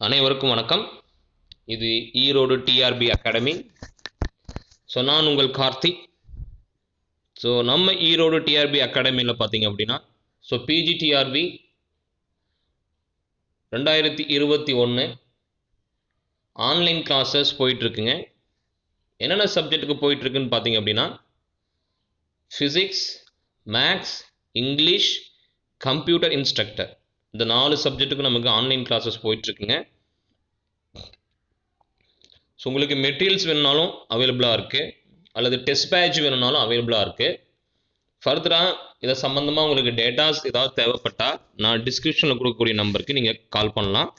அனைவருக்கும் வணக்கம். இது ஈரோடு டிஆர்பி அகாடமி. ஸோ நான் உங்கள் கார்த்திக். ஸோ நம்ம ஈரோடு டிஆர்பி அகாடமியில் பார்த்தீங்க அப்படின்னா பிஜிடிஆர்பி 2021 ஆன்லைன் கிளாஸஸ் போயிட்டுருக்குங்க. என்னென்ன சப்ஜெக்ட்டுக்கு போயிட்டுருக்குன்னு பார்த்தீங்க அப்படின்னா physics, maths, English, computer instructor, இந்த 4 சப்ஜெக்ட்டுக்கு நமக்கு ஆன்லைன் கிளாஸஸ் போயிட்டுருக்குங்க. ஸோ உங்களுக்கு மெட்டீரியல்ஸ் வேணுனாலும் அவைலபிளாக இருக்குது, அல்லது டெஸ்ட் பேட்ச் வேணுனாலும் அவைலபிளாக இருக்குது. ஃபர்தராக இதை சம்மந்தமாக உங்களுக்கு டேட்டாஸ் ஏதாவது தேவைப்பட்டால் நான் டிஸ்கிரிப்ஷனில் கொடுக்கக்கூடிய நம்பருக்கு நீங்கள் கால் பண்ணலாம்.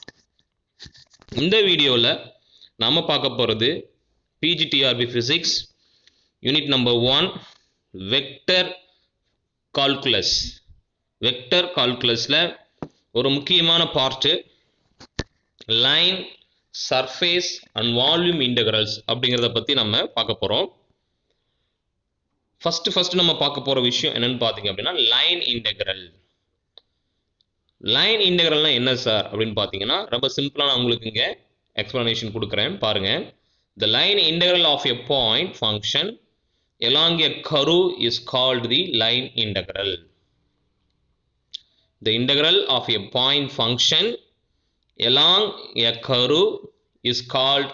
இந்த வீடியோவில் நாம் பார்க்க போகிறது PGTRB physics unit number 1 vector calculus. Vector கால்குலஸில் ஒரு முக்கியமான part line, surface and volume integrals அப்படிங்கிறத பற்றி நம்ம பார்க்க போகிறோம். ஃபர்ஸ்ட் நம்ம பார்க்க போகிற விஷயம் என்னன்னு பார்த்தீங்க அப்படின்னா லைன் இன்டெகிரல். லைன் இன்டெகிரல்னா என்ன சார் அப்படின்னு பார்த்தீங்கன்னா ரொம்ப சிம்பிளாக நான் உங்களுக்கு இங்கே எக்ஸ்பிளனேஷன் கொடுக்குறேன் பாருங்க. The line integral of a point function along a curve is called the line integral. The integral of a point function along a curve is called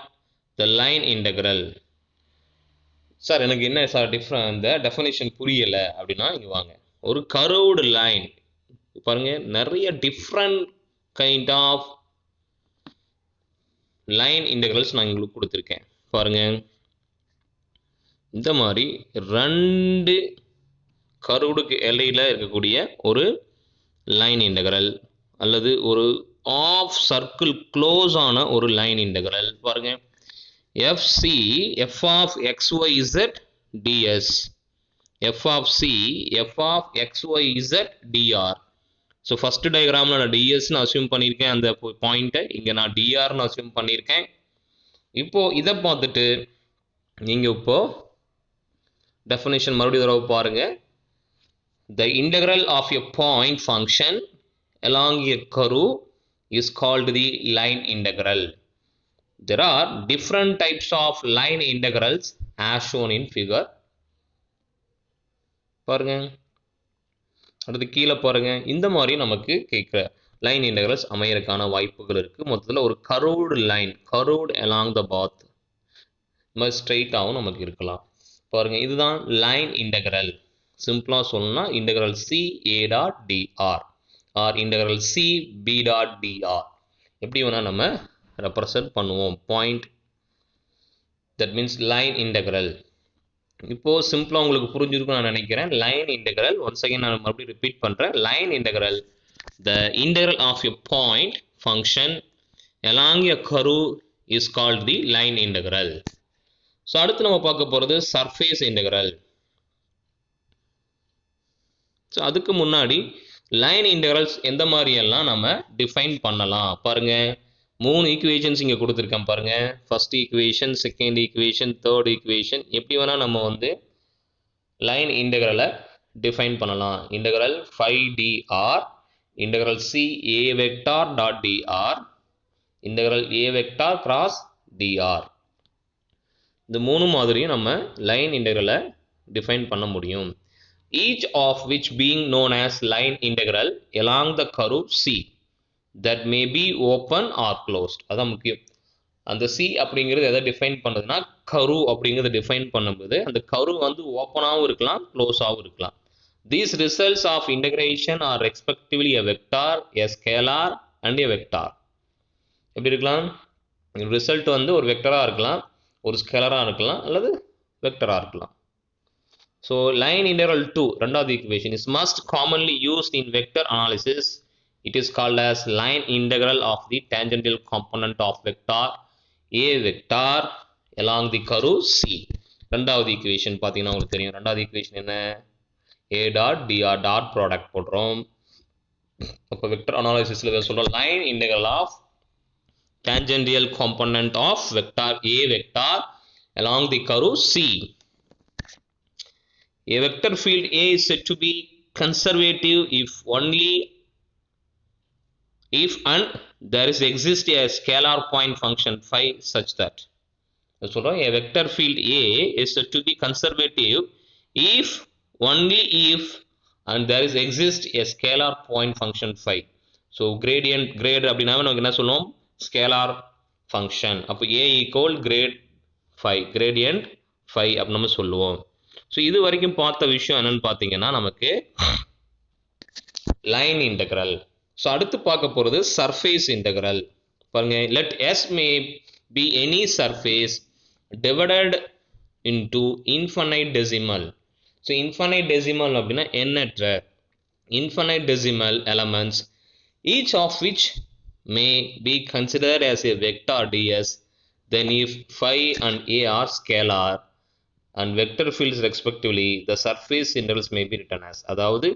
the line integral. Sir எனக்கு என்ன sir இந்த definition புரியலை அப்படின்னா இங்கே வாங்க. ஒரு curved line பாருங்க, நிறைய different kind of line integrals நான் உங்களுக்கு கொடுத்துருக்கேன் பாருங்க. இந்த மாதிரி 2 கர்வ்டுக்கு இடையில இருக்கக்கூடிய ஒரு லைன் இன்டெகிரல், அல்லது ஒரு ஆஃப் சர்க்கிள் க்ளோஸ் ஆன ஒரு லைன் இன்டெகிரல் பாருங்க. FC f of xyz ds, f of c f of xyz dr. So first டயக்ராமில் நான் டிஎஸ்ன்னு அசியூம் பண்ணியிருக்கேன், அந்த பாயிண்ட்டை இங்கே நான் டிஆர்னு அசியூம் பண்ணியிருக்கேன். இப்போது இதை பார்த்துட்டு நீங்கள் இப்போது டெஃபினேஷன் மறுபடியும் தடவை பாருங்கள். The integral of a point function along a curve is called the line integral. There are different types of line integrals as shown in figure. பாருங்க, அடுத்து கீழே பாருங்க. இந்த மாதிரி நமக்கு கேட்குற லைன் இன்டெகிரல்ஸ் அமையறதுக்கான வாய்ப்புகள் இருக்குது. மொத்தத்தில் ஒரு curved line, curved along the path, இந்த மாதிரி ஸ்ட்ரெயிட்டாகவும் நமக்கு இருக்கலாம் பாருங்க. இதுதான் லைன் இன்டெகிரல். சிம்பிளாக சொல்லணும்னா integral C A dot dr or integral C B dot dr எப்படி வேணால் நம்ம ரெப்ரசன்ட் பண்ணுவோம் point. That means line integral. இப்போது சிம்பிளாக உங்களுக்கு புரிஞ்சிருக்கும் நான் நினைக்கிறேன். லைன் இன்டெகிரல் ஒன்ஸ் அகைன் நான் மறுபடியும் ரிப்பீட் பண்ணுறேன். Line integral, the integral of a point function along a curve is called the line integral. So அடுத்து நம்ம பார்க்க போகிறது சர்ஃபேஸ் இன்டெகிரல். ஸோ அதுக்கு முன்னாடி லைன் இன்டெகிரல்ஸ் எந்த மாதிரியெல்லாம் நம்ம டிஃபைன் பண்ணலாம் பாருங்க. 3 ஈக்குவேஷன்ஸ் இங்கே கொடுத்துருக்கேன் பாருங்க. First equation, second equation, third equation. எப்படி வேணால் நம்ம லைன் இன்டெகிரலை டிஃபைன் பண்ணலாம். Integral 5dr, integral C A vector dot dr, integral A vector cross dr. இந்த 3 மாதிரியும் நம்ம லைன் இன்டெகிரலை டிஃபைன் பண்ண முடியும். Each of which being known as line integral along the curve C that may be open or closed. அதான் முக்கியம். அந்த C அப்படிங்கிறது எதை டிஃபைன் பண்ணுதுன்னா கர்வ் அப்படிங்கிறத டிஃபைன் பண்ணும்போது அந்த கர்வ் ஓப்பனாகவும் இருக்கலாம், க்ளோஸாகவும் இருக்கலாம். These results of integration are respectively a vector, a scalar and a vector. எப்படி இருக்கலாம்? ரிசல்ட் ஒரு வெக்டராக இருக்கலாம், ஒரு ஸ்கேலராக இருக்கலாம், அல்லது வெக்டராக இருக்கலாம். So line integral 2, ரெண்டாவது equation, is most commonly used in vector analysis. It is called as line integral of the tangential component of vector A vector along the curve C. ரெண்டாவது equation பார்த்தீங்கன்னா உங்களுக்கு தெரியும். ரெண்டாவது equation என்ன? A dot dr dot product போடுறோம். அப்போ vector analysisல இதை சொல்கிறோம் line integral of tangential component of vector A vector along the curve C. A vector field A is said to be conservative if only if and there is exist a scalar point function phi such that சொல்றோம் a vector field A is said to be conservative if only if and there is exist a scalar point function phi. So gradient grade அப்படினா நமக்கு என்ன சொல்லுவோம் scalar function. அப்போ A equal grade phi gradient phi அப்படி நம்ம சொல்லுவோம். So இது வரைக்கும் பார்த்த விஷயம் என்னன்னு பார்த்தீங்கன்னா நமக்கு லைன் இன்டெக்ரல். ஸோ அடுத்து பார்க்க போகிறது சர்ஃபேஸ் இன்டெக்ரல். பாருங்க let S may be any surface divided into infinite decimal. So infinite decimal அப்படின்னா எண்ணற்ற infinite decimal elements each of which may be considered as a vector ds, then if phi and a are scalar and vector fields respectively the surface integrals may be written as. அதாவது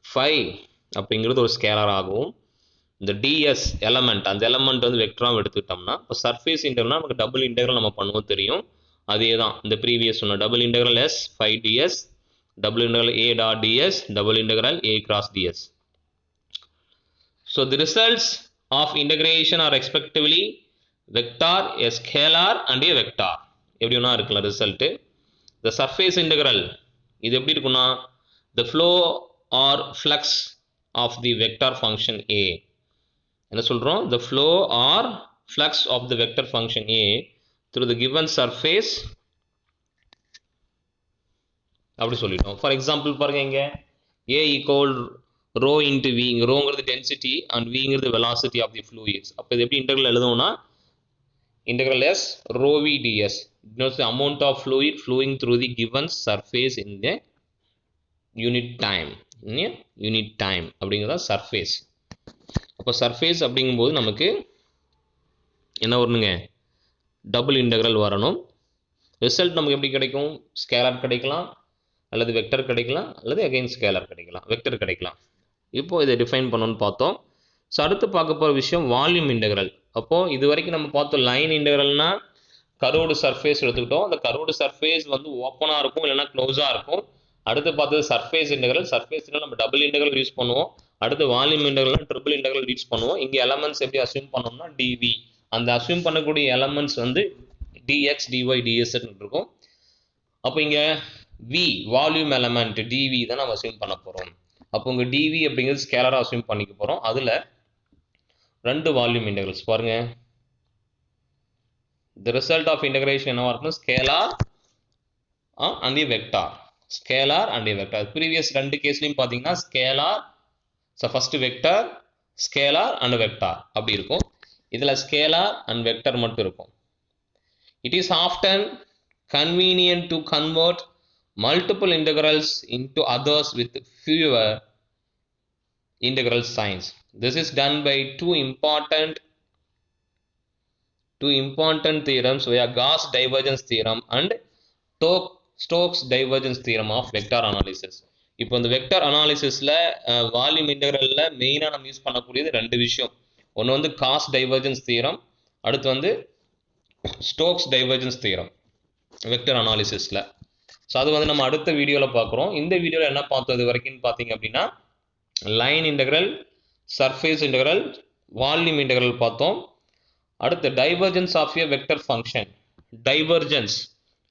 phi அப்படிங்கிறது ஒரு scalar ஆகும், இந்த ds element அந்த element வந்து வெக்டராக எடுத்துக்கிட்டோம்னா இப்போ சர்ஃபேஸ் இன்டெக்ரல்னா நமக்கு டபுள் இன்டெக்ரல் நம்ம பண்ணுவோம் தெரியும். அதே தான் இந்த ப்ரீவியஸ் சொன்ன double integral s phi ds, double integral a dot ds, double integral a cross ds. So the results of integration are respectively vector, a scalar and a vector. எப்படி ஒன்றா இருக்கலாம் ரிசல்ட்டு. The surface integral இது எப்படி இருக்குன்னா the flow or flux of the vector function a. என்ன சொல்கிறோம் the flow or flux of the vector function a through the given surface அப்படி சொல்லிட்டோம். ஃபார் எக்ஸாம்பிள் பாருங்க இங்கே a equal rho into v, ரோங்கிறது டென்சிட்டி அண்ட் vங்கிறது velocity of the fluids. அப்போ இது எப்படி இன்டெக்ரல் எழுதுவோம்னா integral s rho v ds denotes the amount of fluid flowing through the given surface in the unit time. Unit time அப்படிங்கிறதா surface. அப்போ surface அப்படிங்கும்போது நமக்கு என்ன வரணுங்க டபுள் இன்டெக்ரல் வரணும். ரிசல்ட் நமக்கு எப்படி கிடைக்கும் ஸ்கேலார் கிடைக்கலாம் அல்லது வெக்டர் கிடைக்கலாம் அல்லது அகைன் ஸ்கேலார் கிடைக்கலாம் வெக்டர் கிடைக்கலாம். இப்போது இதை டிஃபைன் பண்ணணும்னு பார்த்தோம். ஸோ அடுத்து பார்க்க போகிற விஷயம் வால்யூம் இன்டெக்ரல். அப்போது இது வரைக்கும் நம்ம பார்த்தோம் லைன் இன்டெக்ரல்னா கர்வ்டு சர்ஃபேஸ் எடுத்துக்கிட்டோம். அந்த கர்வ்டு சர்ஃபேஸ் வந்து ஓப்பனாக இருக்கும் இல்லைனா க்ளோஸாக இருக்கும். அடுத்து பார்த்தது சர்ஃபேஸ் இன்டெக்ரல். சர்ஃபேஸ் இன்டெக்ரல் நம்ம டபுள் இன்டெக்ரல் யூஸ் பண்ணுவோம். அடுத்து வால்யூம் இன்டெக்ரல்னா ட்ரிபிள் இன்டெக்ரல் யூஸ் பண்ணுவோம். இங்கே எலமெண்ட்ஸ் எப்படி அஸ்யூம் பண்ணோம்னா டிவி, அந்த அஸ்யூம் பண்ணக்கூடிய எலமெண்ட்ஸ் வந்து dx dy ds இருக்கும். அப்போ இங்கே v வால்யூம் எலமெண்ட் dv தான் நம்ம அஸ்யூம் பண்ண போகிறோம். அப்போ உங்கள் dv அப்படிங்கிறது ஸ்கேலராக அஸ்யூம் பண்ணிக்க போகிறோம். அதில் ரெண்டு வால்யூம் இன்டெக்ரல்ஸ் பாருங்க. the result of integration என்னவா இருக்கும் scalar and vector. Scalar and vector. Previous ரெண்டு கேஸ்லையும் பார்த்தீங்கன்னா scalar first vector scalar and vector அப்படி இருக்கும். இதில் ஸ்கேலார் அண்ட் வெக்டர் மட்டும் இருக்கும். It is often convenient to convert multiple integrals into others with fewer integral signs. This is done by two important theorems via Gauss divergence theorem and Stokes divergence theorem of vector analysis. இப்போ இந்த vector அனாலிசிஸில் volume இன்டெக்ரலில் மெயினாக நம்ம use பண்ணக்கூடியது ரெண்டு விஷயம். ஒன்று வந்து cos divergence theorem, அடுத்து வந்து ஸ்டோக்ஸ் டைவர்ஜன்ஸ் தியரம் வெக்டர் அனாலிசிஸில். ஸோ அது வந்து நம்ம அடுத்த வீடியோவில் பார்க்குறோம். இந்த வீடியோவில் என்ன பார்த்தோம் இது வரைக்கும் பார்த்தீங்க அப்படின்னா line integral, surface integral, volume integral பார்த்தோம். அடுத்து divergence of a vector function. Divergence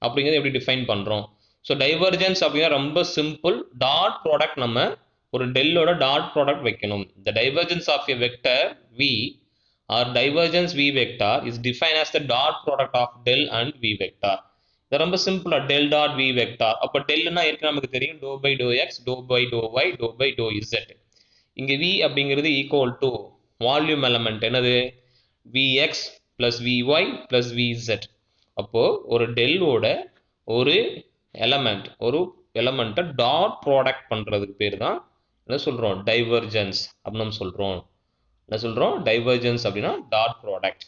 அப்படிங்கிறது எப்படி டிஃபைன் பண்ணுறோம். ஸோ டைவர்ஜன்ஸ் அப்படின்னா ரொம்ப சிம்பிள். டாட் ப்ராடக்ட் நம்ம ஒரு டெல்லோட டாட் ப்ராடக்ட் வைக்கணும். The divergence of a vector v or divergence v vector is define as the dot product of del and v vector. இது ரொம்ப சிம்பிளா டெல் டாட் வி வெக்டார். அப்போ டெல்னா ஏற்கனவே நமக்கு தெரியும் doe by doe x, doe by doe y, doe by doe z. இங்கே V அப்படிங்கிறது equal to volume element என்னது V x plus V y plus V z. அப்போது ஒரு டெல்லோட ஒரு எலமெண்ட்டை டாட் ப்ராடக்ட் பண்ணுறதுக்கு பேர் தான் என்ன சொல்கிறோம் டைவர்ஜன்ஸ் அப்படின்னு நம்ம சொல்கிறோம். என்ன சொல்கிறோம் டைவர்ஜன்ஸ் அப்படின்னா டாட் ப்ராடக்ட்.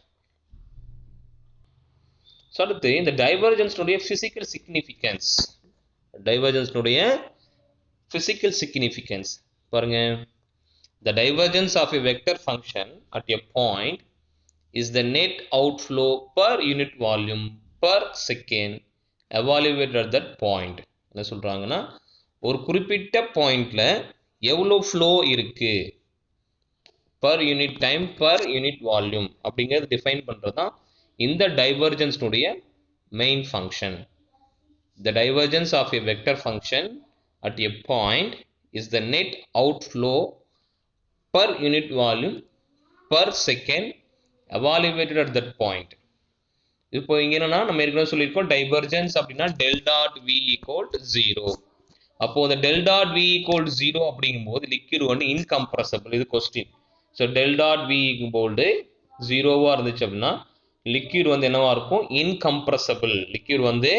ஸோ அடுத்து இந்த டைவர்ஜன்ஸ்னுடைய ஃபிசிக்கல் சிக்னிஃபிகன்ஸ். டைவர்ஜன்ஸ்னுடைய ஃபிசிக்கல் சிக்னிஃபிகன்ஸ் பாருங்க. The divergence of a vector function at a point is the net outflow per unit volume per second evaluated at that point. என்ன சொல்றாங்கன்னா ஒரு குறிப்பிட்ட பாயிண்ட்ல எவ்வளோ ஃப்ளோ இருக்கு per unit time per unit volume அப்படிங்கிறது define பண்ணுறது தான் இந்த டைவர்ஜன்ஸ்னுடைய main function. The divergence of a vector function at a point is the net outflow per unit volume per second evaluated at that point. இப்போ இங்க என்னன்னா நம்ம ஏற்கனவே சொல்லியிருக்கோம் டைவர்ஜன்ஸ் அப்படின்னா del dot v equal to 0. அப்போ அந்த del dot v equal to 0 அப்படிங்கும்போது லிக்விட் வந்து இன்கம்ப்ரஸபிள். இது question. So del dot v equal to 0வா இருந்துச்சு அப்படின்னா லிக்விட் வந்து என்னவா இருக்கும்? இன்கம்ப்ரஸபிள். லிக்விட் வந்து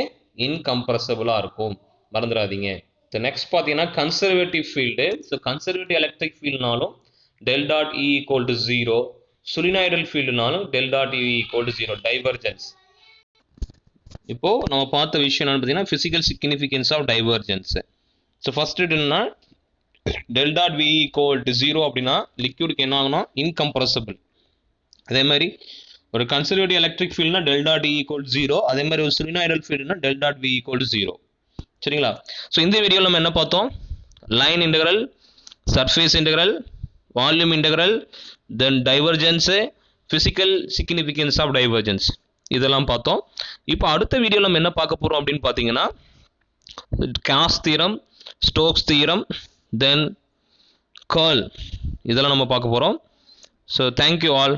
இன்கம்ப்ரஸபிளா இருக்கும், மறந்துடாதீங்க. ஸோ நெக்ஸ்ட் பார்த்தீங்கன்னா conservative field. So conservative electric ஃபீல்டுனாலும் del dot E equal to 0, solenoidal ஃபீல்டுனாலும் del dot E equal to 0, divergence. இப்போ நம்ம பார்த்த விஷயம் என்னன்னு பார்த்தீங்கன்னா physical significance of divergence. So first என்னன்னா del dot V equal to 0 அப்படின்னா லிக்விடுக்கு என்ன ஆகும்னா இன்கம்ப்ரஸபிள். அதே மாதிரி ஒரு கன்சர்வேட்டிவ் எலக்ட்ரிக் ஃபீல்ட்னா del dot E equal to 0, அதே மாதிரி ஒரு சிலினாய்டல் ஃபீல்டுனா del dot V equal to 0. சரிங்களா? ஸோ இந்த வீடியோவில் நம்ம என்ன பார்த்தோம்? Line integral, surface integral, volume integral, then divergence, physical significance of divergence, இதெல்லாம் பார்த்தோம். இப்போ அடுத்த வீடியோவில் நம்ம என்ன பார்க்க போகிறோம் அப்படின்னு பார்த்தீங்கன்னா காஸ் தியரம், ஸ்டோக்ஸ் தியரம், தென் கர்ல், இதெல்லாம் நம்ம பார்க்க போகிறோம். So thank you all.